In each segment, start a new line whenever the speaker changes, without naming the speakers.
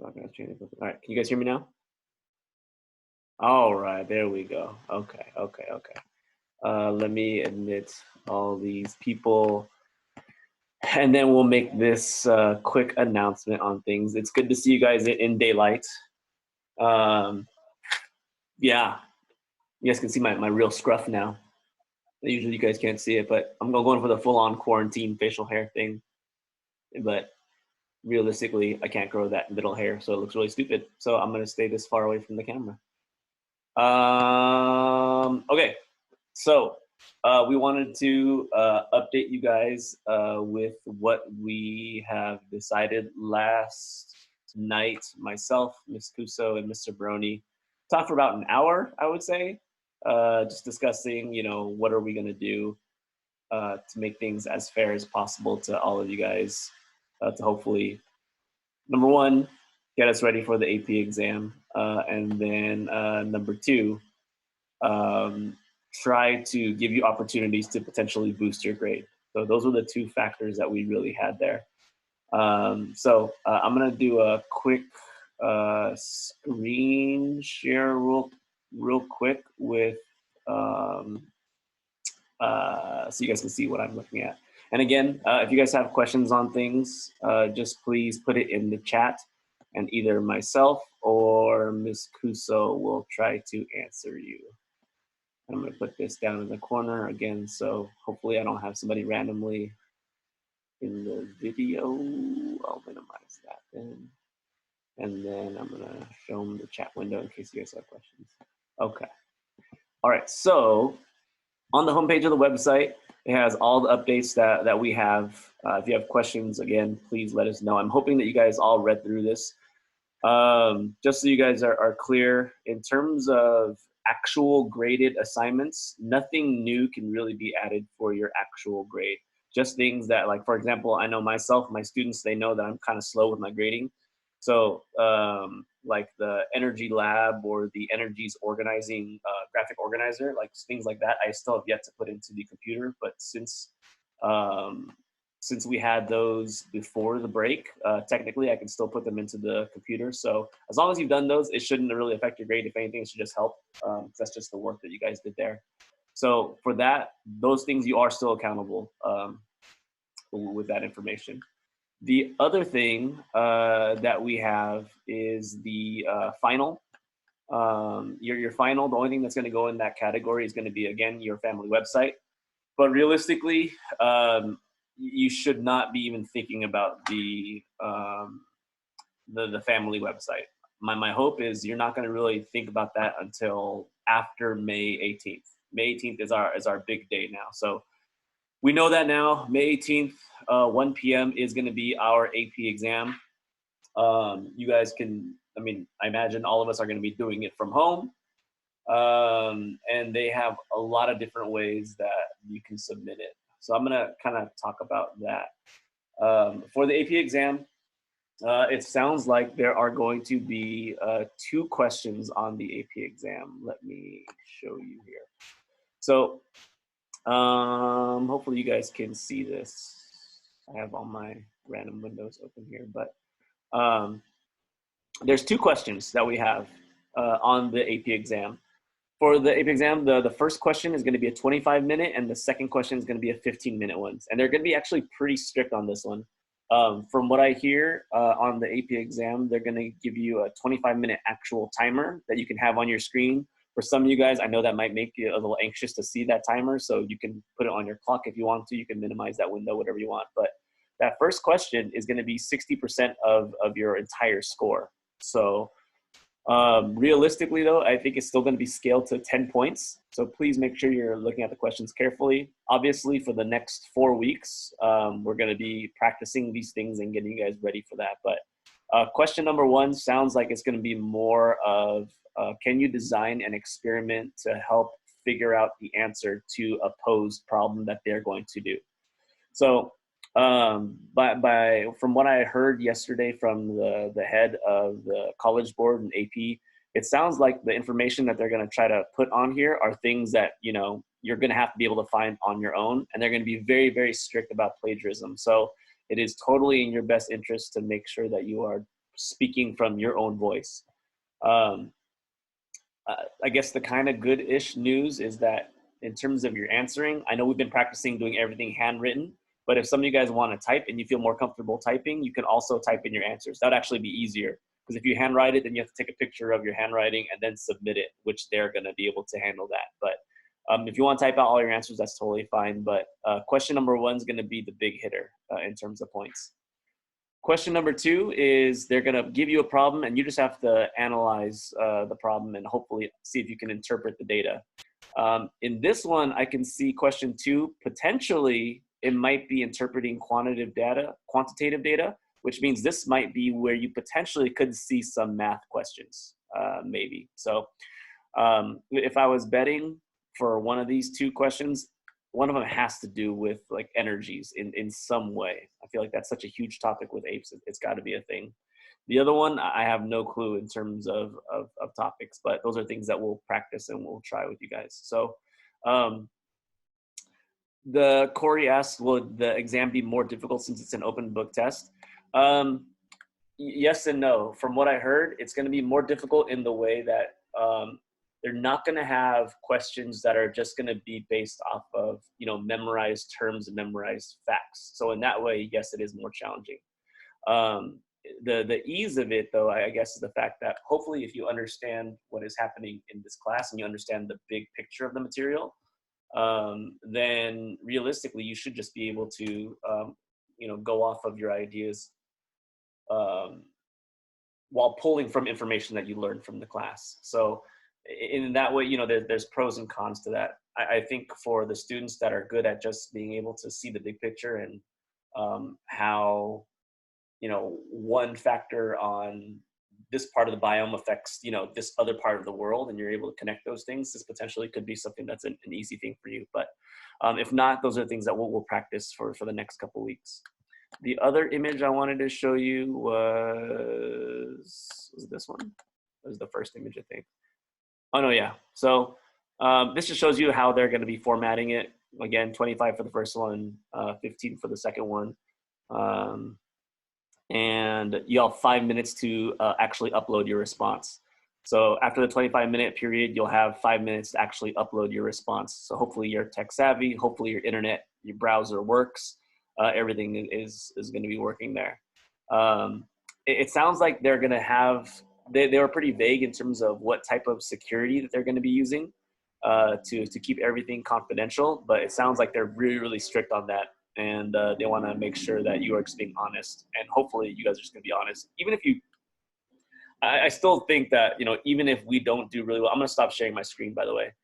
Broadcast channel. All right, can you guys hear me now? All right, there we go. Okay, okay, okay. Let me admit all these people, and then we'll make this quick announcement on things. It's good to see you guys in daylight. Um, yeah, you guys can see my real scruff now. Usually you guys can't see it, but I'm going for the full-on quarantine facial hair thing. But realistically, I can't grow that middle hair, so it looks really stupid. So I'm gonna stay this far away from the camera. Okay, so we wanted to update you guys with what we have decided last night. Myself, Ms. Cuso, and Mr. Brony talked for about an hour, I would say, just discussing, what are we going to do to make things as fair as possible to all of you guys, to hopefully, number one, get us ready for the AP exam, and then number two, try to give you opportunities to potentially boost your grade. So those were the two factors that we really had there. So I'm gonna do a quick screen share real quick with so you guys can see what I'm looking at. And again, if you guys have questions on things, just please put it in the chat, and either myself or Ms. Cuso will try to answer you. I'm gonna put this down in the corner again, so hopefully I don't have somebody randomly in the video. I'll minimize that then. And then I'm gonna show them the chat window in case you guys have questions. Okay. All right, so on the homepage of the website, it has all the updates that we have. If you have questions, again, please let us know. I'm hoping that you guys all read through this. Just so you guys are clear, in terms of actual graded assignments, nothing new can really be added for your actual grade. Just things that, like, for example, I know myself, my students, they know that I'm kind of slow with my grading. So like the energy lab or the energies organizing graphic organizer, like things like that, I still have yet to put into the computer. But since we had those before the break, technically I can still put them into the computer. So as long as you've done those, it shouldn't really affect your grade. If anything, it should just help. That's just the work that you guys did there. So for that, those things, you are still accountable with that information. The other thing that we have is the final. Your final, the only thing that's going to go in that category is going to be, again, your family website. But realistically, you should not be even thinking about the family website. My hope is you're not going to really think about that until after May 18th. May 18th is our big day now. So we know that now. May 18th, 1 p.m. is going to be our AP exam. You guys can, I imagine all of us are going to be doing it from home. And they have a lot of different ways that you can submit it. So I'm going to kind of talk about that. For the AP exam, it sounds like there are going to be 2 questions on the AP exam. Let me show you here. So hopefully you guys can see this. I have all my random windows open here, but there's 2 questions that we have on the AP exam. For the AP exam, the first question is going to be a 25-minute, and the second question is going to be a 15-minute one. And they're going to be actually pretty strict on this one. From what I hear on the AP exam, they're going to give you a 25-minute actual timer that you can have on your screen. For some of you guys, I know that might make you a little anxious to see that timer, so you can put it on your clock if you want to. You can minimize that window, whatever you want. But that first question is going to be 60% of your entire score. So realistically, though, I think it's still going to be scaled to 10 points. So please make sure you're looking at the questions carefully. Obviously, for the next 4 weeks, we're going to be practicing these things and getting you guys ready for that. But question number 1 sounds like it's going to be more of, can you design an experiment to help figure out the answer to a posed problem that they're going to do? So from what I heard yesterday from the head of the College Board and AP, it sounds like the information that they're going to try to put on here are things that, you're going to have to be able to find on your own, and they're going to be very, very strict about plagiarism. So it is totally in your best interest to make sure that you are speaking from your own voice. Um, I guess the kind of good-ish news is that in terms of your answering, I know we've been practicing doing everything handwritten, but if some of you guys want to type and you feel more comfortable typing, you can also type in your answers. That would actually be easier, because if you handwrite it, then you have to take a picture of your handwriting and then submit it, which they're going to be able to handle that. But if you want to type out all your answers, that's totally fine. But question number 1 is going to be the big hitter in terms of points. Question number 2 is they're going to give you a problem, and you just have to analyze the problem and hopefully see if you can interpret the data. In this one, I can see question 2, potentially it might be interpreting quantitative data, which means this might be where you potentially could see some math questions, maybe. So if I was betting for one of these 2 questions, one of them has to do with like energies in some way. I feel like that's such a huge topic with APES. It's got to be a thing. The other one, I have no clue in terms of topics, but those are things that we'll practice and we'll try with you guys. So the Corey asks, will the exam be more difficult since it's an open book test? Yes and no. From what I heard, it's going to be more difficult in the way that they're not going to have questions that are just going to be based off of, you know, memorized terms and memorized facts. So in that way, yes, it is more challenging. The ease of it, though, I guess, is the fact that hopefully if you understand what is happening in this class and you understand the big picture of the material, then realistically, you should just be able to, you know, go off of your ideas while pulling from information that you learned from the class. So in that way, you know, there's pros and cons to that. I think for the students that are good at just being able to see the big picture and how, you know, one factor on this part of the biome affects, you know, this other part of the world, and you're able to connect those things, this potentially could be something that's an easy thing for you. But if not, those are things that we'll practice for the next couple weeks. The other image I wanted to show you was this one? This is the first image, I think. Oh, no, yeah. So this just shows you how they're going to be formatting it. Again, 25 for the first one, 15 for the second one. And you have 5 minutes to actually upload your response. So after the 25-minute period, you'll have 5 minutes to actually upload your response. So hopefully you're tech savvy, hopefully your internet, your browser works. Everything is going to be working there. It sounds like they're going to have, they were pretty vague in terms of what type of security that they're going to be using to keep everything confidential, but it sounds like they're really, really strict on that. And they want to make sure that you are just being honest. And hopefully you guys are just going to be honest. Even if you, I still think that, you know, even if we don't do really well, I'm going to stop sharing my screen, by the way.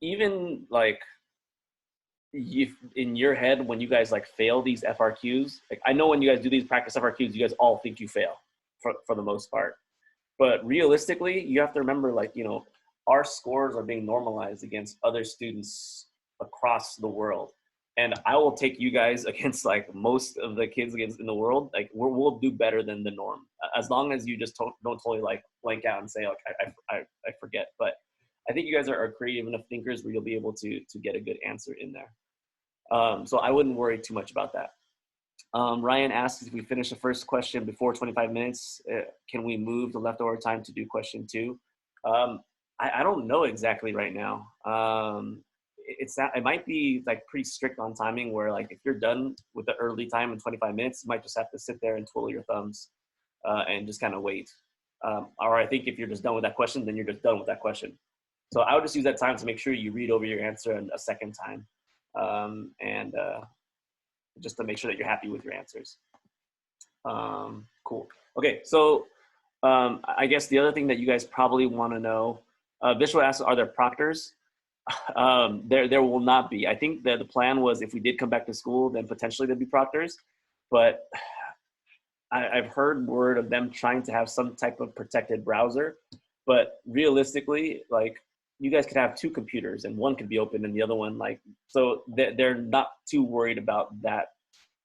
Even like, in your head, when you guys like fail these FRQs, like I know when you guys do these practice FRQs, you guys all think you fail for the most part. But realistically, you have to remember, like, you know, our scores are being normalized against other students across the world. And I will take you guys against like most of the kids against in the world. Like we'll do better than the norm, as long as you just don't totally like blank out and say like I forget. But I think you guys are creative enough thinkers where you'll be able to get a good answer in there. So I wouldn't worry too much about that. Ryan asks, if we finish the first question before 25 minutes, can we move the leftover time to do question 2? I don't know exactly right now. It might be like pretty strict on timing, where like if you're done with the early time in 25 minutes, you might just have to sit there and twiddle your thumbs and just kind of wait. Or I think if you're just done with that question, then you're just done with that question. So I would just use that time to make sure you read over your answer a second time, and just to make sure that you're happy with your answers. Cool. Okay, so I guess the other thing that you guys probably want to know, Vishwa asks, are there proctors? There will not be. I think that the plan was if we did come back to school, then potentially there'd be proctors, but I've heard word of them trying to have some type of protected browser, but realistically, like you guys could have 2 computers and one could be open and the other one, like, so they're not too worried about that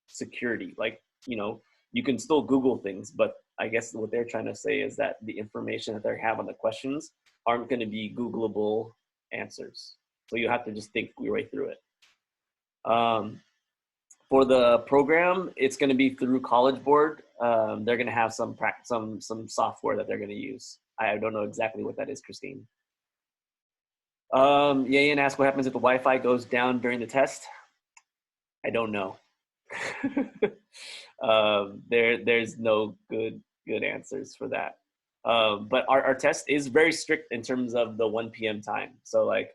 security. Like, you know, you can still Google things, but I guess what they're trying to say is that the information that they have on the questions aren't going to be Googleable answers. So you have to just think your way through it. For the program, it's going to be through College Board. they're going to have some software that they're going to use. I don't know exactly what that is, Christine. Yayan asked what happens if the Wi-Fi goes down during the test. I don't know. There's no good answers for that. But our test is very strict in terms of the 1 p.m. time. So like,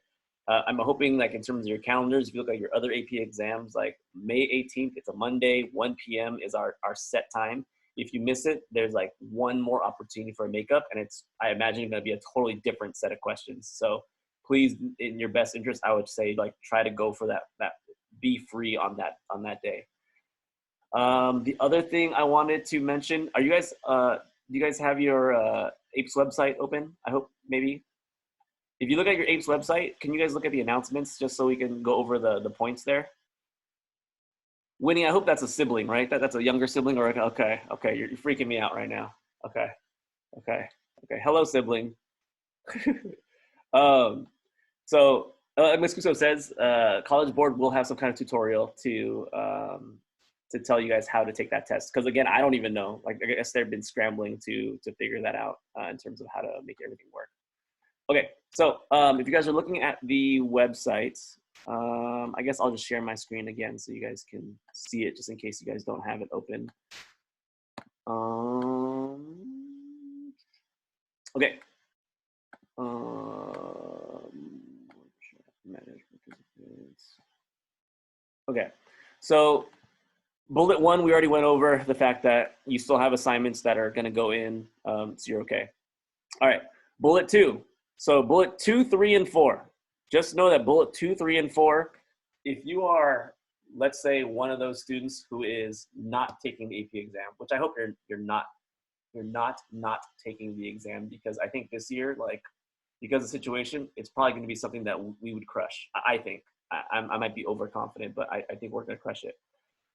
I'm hoping like in terms of your calendars, if you look at your other AP exams, like May 18th, it's a Monday, 1 p.m. is our set time. If you miss it, there's like one more opportunity for a makeup, and it's, I imagine, going to be a totally different set of questions. So please, in your best interest, I would say like try to go for that be free on that day. The other thing I wanted to mention, are you guys, do you guys have your APES website open? I hope maybe. If you look at your APES website, can you guys look at the announcements just so we can go over the points there? Winnie, I hope that's a sibling, right? That's a younger sibling, or okay, you're freaking me out right now. Okay. Hello, sibling. So Ms. Cuso says College Board will have some kind of tutorial to tell you guys how to take that test. Because again, I don't even know. Like, I guess they've been scrambling to figure that out in terms of how to make everything work. Okay, so if you guys are looking at the website, I guess I'll just share my screen again so you guys can see it, just in case you guys don't have it open. Okay. Okay, so bullet 1, we already went over the fact that you still have assignments that are going to go in, so you're okay. All right, bullet 2. So bullet 2, 3, and 4. Just know that bullet 2, 3, and 4, if you are, let's say, one of those students who is not taking the AP exam, which I hope you're not taking the exam, because I think this year, like, because of the situation, it's probably going to be something that we would crush. I think. I might be overconfident, but I think we're going to crush it.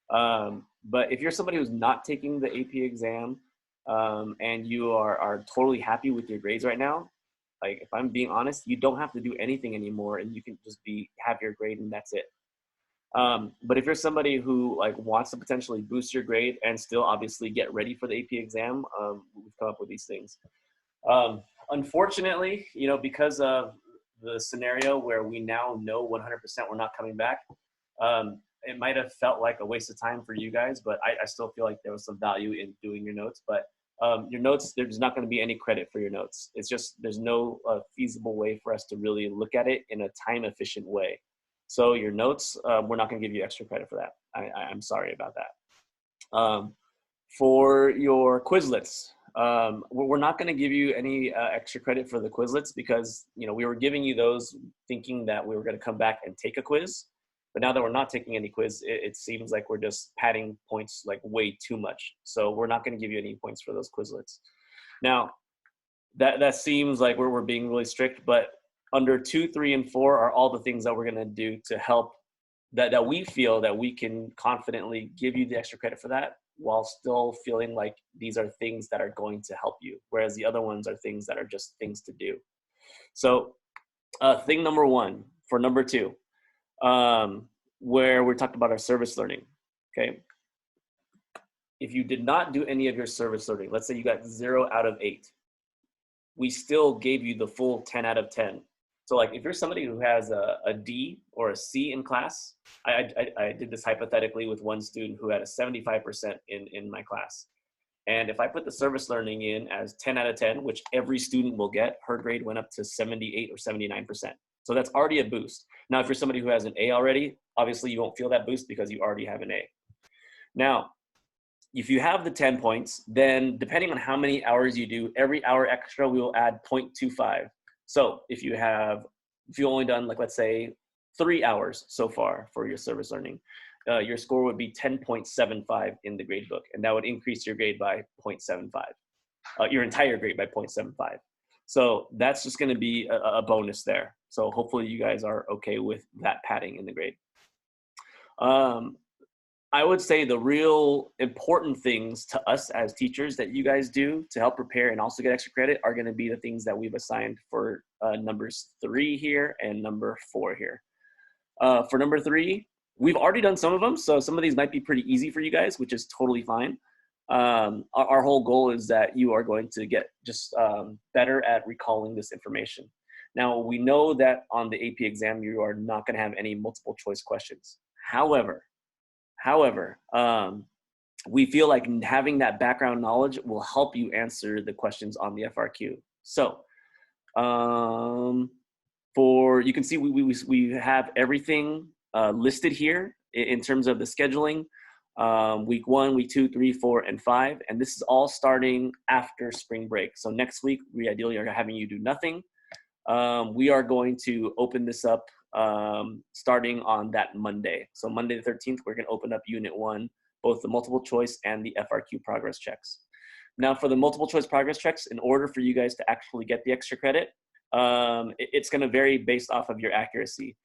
But if you're somebody who's not taking the AP exam and you are totally happy with your grades right now, like, if I'm being honest, you don't have to do anything anymore, and you can just have your grade, and that's it. But if you're somebody who like wants to potentially boost your grade and still obviously get ready for the AP exam, we've come up with these things. Unfortunately, you know, because of the scenario where we now know 100% we're not coming back, it might have felt like a waste of time for you guys, but I still feel like there was some value in doing your notes. But your notes, there's not going to be any credit for your notes. It's just, there's no feasible way for us to really look at it in a time efficient way. So your notes, we're not going to give you extra credit for that. I'm sorry about that. For your Quizlets, we're not going to give you any extra credit for the Quizlets, because, you know, we were giving you those thinking that we were going to come back and take a quiz. But now that we're not taking any quiz, it seems like we're just padding points like way too much. So we're not going to give you any points for those Quizlets. Now, that seems like we're being really strict, but under 2, 3, and 4 are all the things that we're going to do to help, that we feel that we can confidently give you the extra credit for that, while still feeling like these are things that are going to help you, whereas the other ones are things that are just things to do. So thing number 1 for number 2, where we talked about our service learning, okay? If you did not do any of your service learning, let's say you got 0 out of 8, we still gave you the full 10 out of 10. So like, if you're somebody who has a D or a C in class, I did this hypothetically with one student who had a 75% in my class. And if I put the service learning in as 10 out of 10, which every student will get, her grade went up to 78 or 79%. So that's already a boost. Now, if you're somebody who has an A already, obviously you won't feel that boost because you already have an A. Now, if you have the 10 points, then depending on how many hours you do, every hour extra, we will add 0.25. So if you only done, like, let's say 3 hours so far for your service learning, your score would be 10.75 in the grade book, and that would increase your grade by 0.75, your entire grade by 0.75. So that's just going to be a bonus there. So hopefully you guys are okay with that padding in the grade. I would say the real important things to us as teachers that you guys do to help prepare and also get extra credit are going to be the things that we've assigned for numbers 3 here and number 4 here. For number 3, we've already done some of them, so some of these might be pretty easy for you guys, which is totally fine. Our whole goal is that you are going to get just better at recalling this information. Now, we know that on the AP exam, you are not going to have any multiple choice questions. However, we feel like having that background knowledge will help you answer the questions on the FRQ. So you can see we have everything listed here in terms of the scheduling. Week 1, week 2, 3, 4, and 5. And this is all starting after spring break. So next week, we ideally are having you do nothing. We are going to open this up starting on that Monday. So Monday the 13th, we're going to open up Unit 1, both the multiple choice and the FRQ progress checks. Now for the multiple choice progress checks, in order for you guys to actually get the extra credit, it's going to vary based off of your accuracy.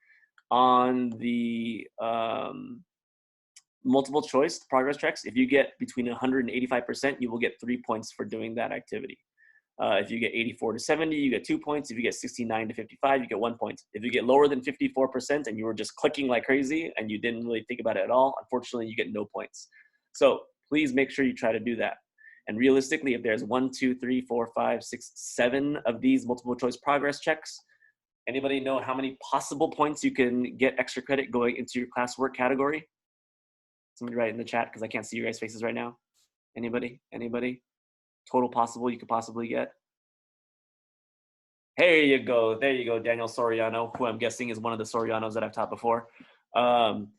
On the multiple choice progress checks, if you get between 100 and 85%, you will get 3 points for doing that activity. If you get 84 to 70, you get 2 points. If you get 69 to 55, you get 1 point. If you get lower than 54% and you were just clicking like crazy and you didn't really think about it at all, unfortunately, you get no points. So please make sure you try to do that. And realistically, if there's 1, 2, 3, 4, 5, 6, 7 of these multiple choice progress checks, anybody know how many possible points you can get extra credit going into your classwork category? Somebody write in the chat because I can't see your guys' faces right now. Anybody? Total possible you could possibly get? There you go, Daniel Soriano, who I'm guessing is one of the Sorianos that I've taught before. 21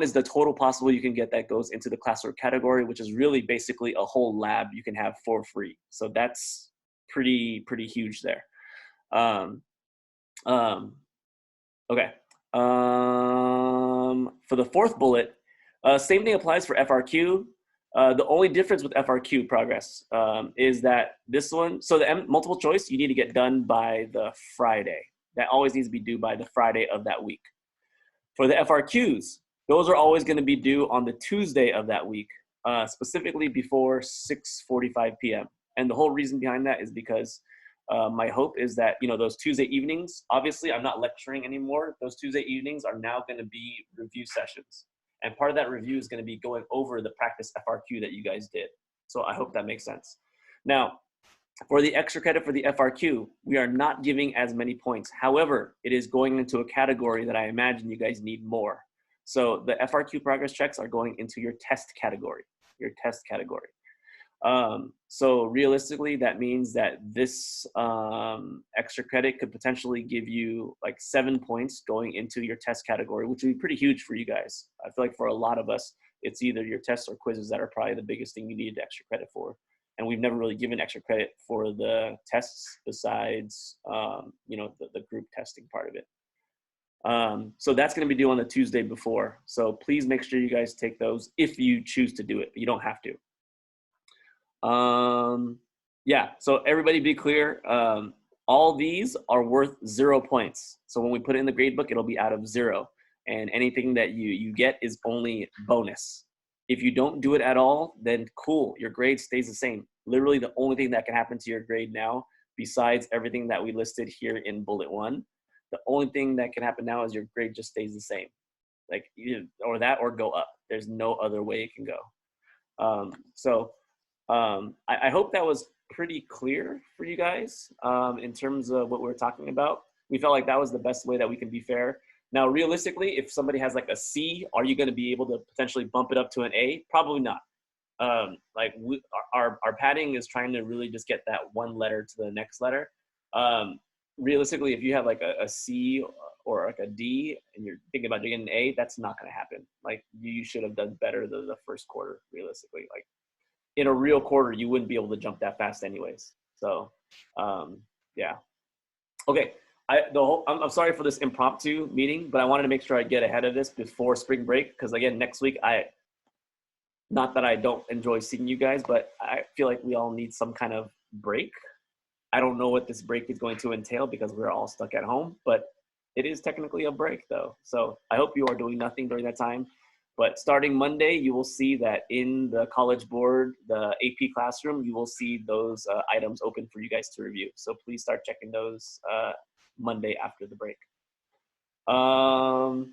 is the total possible you can get that goes into the classwork category, which is really basically a whole lab you can have for free. So that's pretty huge there. Okay. For the fourth bullet, same thing applies for FRQ. The only difference with FRQ progress is that this one, so the multiple choice, you need to get done by the Friday. That always needs to be due by the Friday of that week. For the FRQs, those are always going to be due on the Tuesday of that week, specifically before 6:45 p.m. And the whole reason behind that is because my hope is that, those Tuesday evenings, obviously I'm not lecturing anymore. Those Tuesday evenings are now going to be review sessions. And part of that review is going to be going over the practice FRQ that you guys did. So I hope that makes sense. Now, for the extra credit for the FRQ, we are not giving as many points. However, it is going into a category that I imagine you guys need more. So the FRQ progress checks are going into your test category, So realistically, that means that this extra credit could potentially give you like 7 points going into your test category, which would be pretty huge for you guys. I feel like for a lot of us, it's either your tests or quizzes that are probably the biggest thing you need extra credit for. And we've never really given extra credit for the tests besides, the group testing part of it. So that's going to be due on the Tuesday before. So please make sure you guys take those if you choose to do it, but you don't have to. So everybody be clear. All these are worth 0 points. So when we put it in the grade book, it'll be out of 0. And anything that you get is only bonus. If you don't do it at all, then cool, your grade stays the same. Literally the only thing that can happen to your grade now, besides everything that we listed here in bullet 1, the only thing that can happen now is your grade just stays the same. Like or go up. There's no other way it can go. I hope that was pretty clear for you guys in terms of what we're talking about. We felt like that was the best way that we can be fair. Now, realistically, if somebody has like a C, are you going to be able to potentially bump it up to an A? Probably not. Our padding is trying to really just get that one letter to the next letter. Realistically, if you have like a C or like a D and you're thinking about getting an A, that's not going to happen. Like you should have done better the first quarter, realistically. Like in a real quarter, you wouldn't be able to jump that fast anyways. So, yeah. Okay. I'm sorry for this impromptu meeting, but I wanted to make sure I get ahead of this before spring break. Because again, next week, not that I don't enjoy seeing you guys, but I feel like we all need some kind of break. I don't know what this break is going to entail because we're all stuck at home, but it is technically a break though. So I hope you are doing nothing during that time. But starting Monday, you will see that in the College Board, the AP classroom, you will see those items open for you guys to review. So please start checking those Monday after the break. All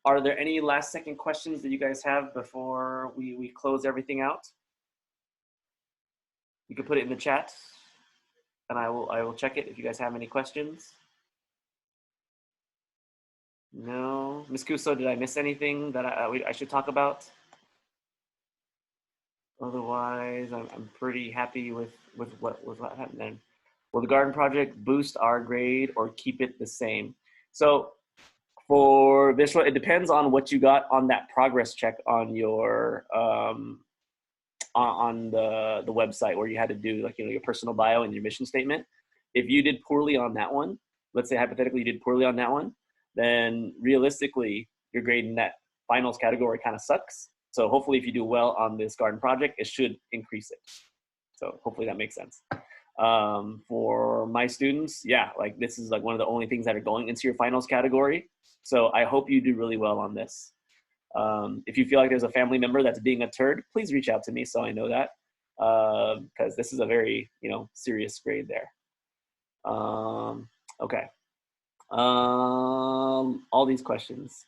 Are there any last second questions that you guys have before we close everything out? You can put it in the chat, and I will check it if you guys have any questions. No, Ms. Cuso, did I miss anything that I should talk about? Otherwise, I'm pretty happy with what happened then. Will the garden project boost our grade or keep it the same? So for this one, it depends on what you got on that progress check on your on the website where you had to do like your personal bio and your mission statement. If you did poorly on that one, let's say hypothetically you did poorly on that one, then realistically your grade in that finals category kind of sucks. So hopefully if you do well on this garden project, it should increase it. So hopefully that makes sense. For my students, yeah, like this is like one of the only things that are going into your finals category. So I hope you do really well on this. If you feel like there's a family member that's being a turd, please reach out to me so I know that, because this is a very serious grade there. Okay. All these questions.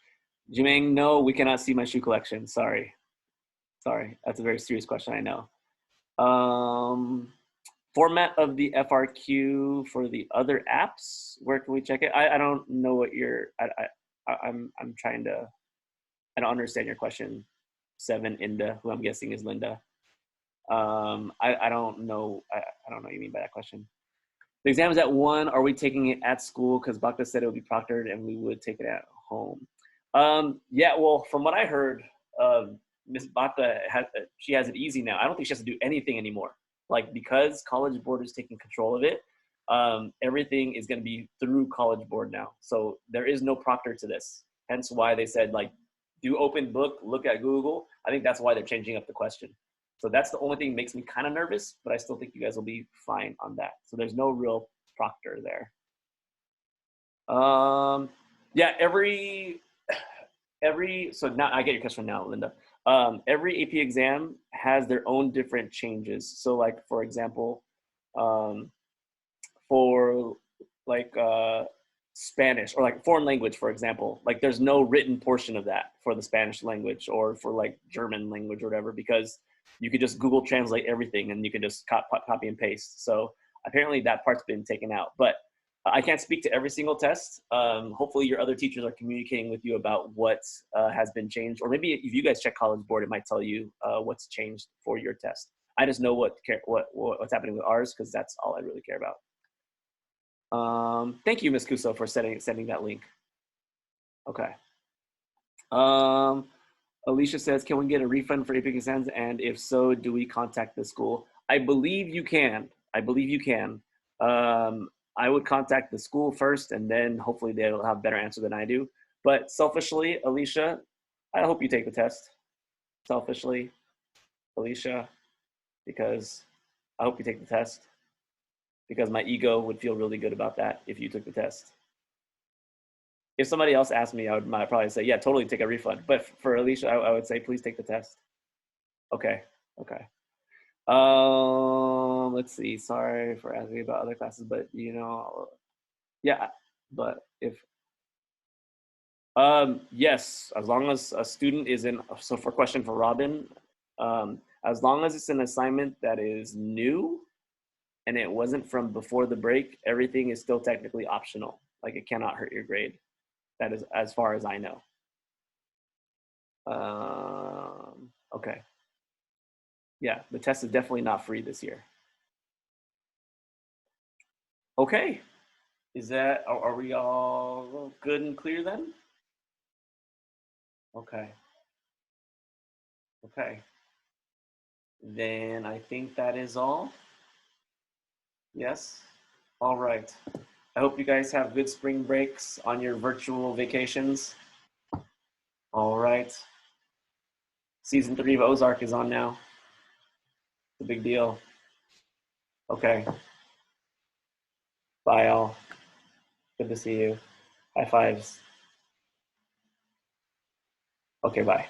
Jimeng, no, we cannot see my shoe collection. Sorry. That's a very serious question, I know. Format of the FRQ for the other apps. Where can we check it? I don't know what you're. I'm trying to. I don't understand your question. 7 Inda, who I'm guessing is Linda. I don't know. I don't know what you mean by that question. The exam is at 1. Are we taking it at school? Because Baka said it would be proctored and we would take it at home. Yeah, well, from what I heard, Miss Baka she has it easy now. I don't think she has to do anything anymore. Like, because College Board is taking control of it, everything is going to be through College Board now. So there is no proctor to this. Hence why they said, like, do open book, look at Google. I think that's why they're changing up the question. So that's the only thing that makes me kind of nervous, but I still think you guys will be fine on that. So there's no real proctor there. Yeah, so now I get your question now, Linda. Every AP exam has their own different changes. So like, for example, for like Spanish or like foreign language, for example, like there's no written portion of that for the Spanish language or for like German language or whatever, because you could just Google translate everything and you can just copy and paste. So apparently that part's been taken out, but I can't speak to every single test. Hopefully your other teachers are communicating with you about what has been changed, or maybe if you guys check College Board, it might tell you what's changed for your test. I just know what's happening with ours, because that's all I really care about. Thank you, Ms. Cuso, for sending that link. Okay. Alicia says, can we get a refund for APEC exams? And if so, do we contact the school? I believe you can. I would contact the school first, and then hopefully they'll have a better answer than I do. But selfishly, Alicia, I hope you take the test. Selfishly, Alicia, because I hope you take the test, because my ego would feel really good about that if you took the test. If somebody else asked me, I would probably say, yeah, totally take a refund. But for Alicia, I would say, please take the test. Okay. Let's see. Sorry for asking about other classes, but yeah. But if yes, as long as a student is in. So for question for Robin, as long as it's an assignment that is new, and it wasn't from before the break, everything is still technically optional. Like, it cannot hurt your grade. That is as far as I know. Okay. Yeah, the test is definitely not free this year. Okay. Are we all good and clear then? Okay. Then I think that is all. Yes? All right. I hope you guys have good spring breaks on your virtual vacations. All right. Season 3 of Ozark is on now. It's a big deal. Okay. Bye, all. Good to see you. High fives. Okay, bye.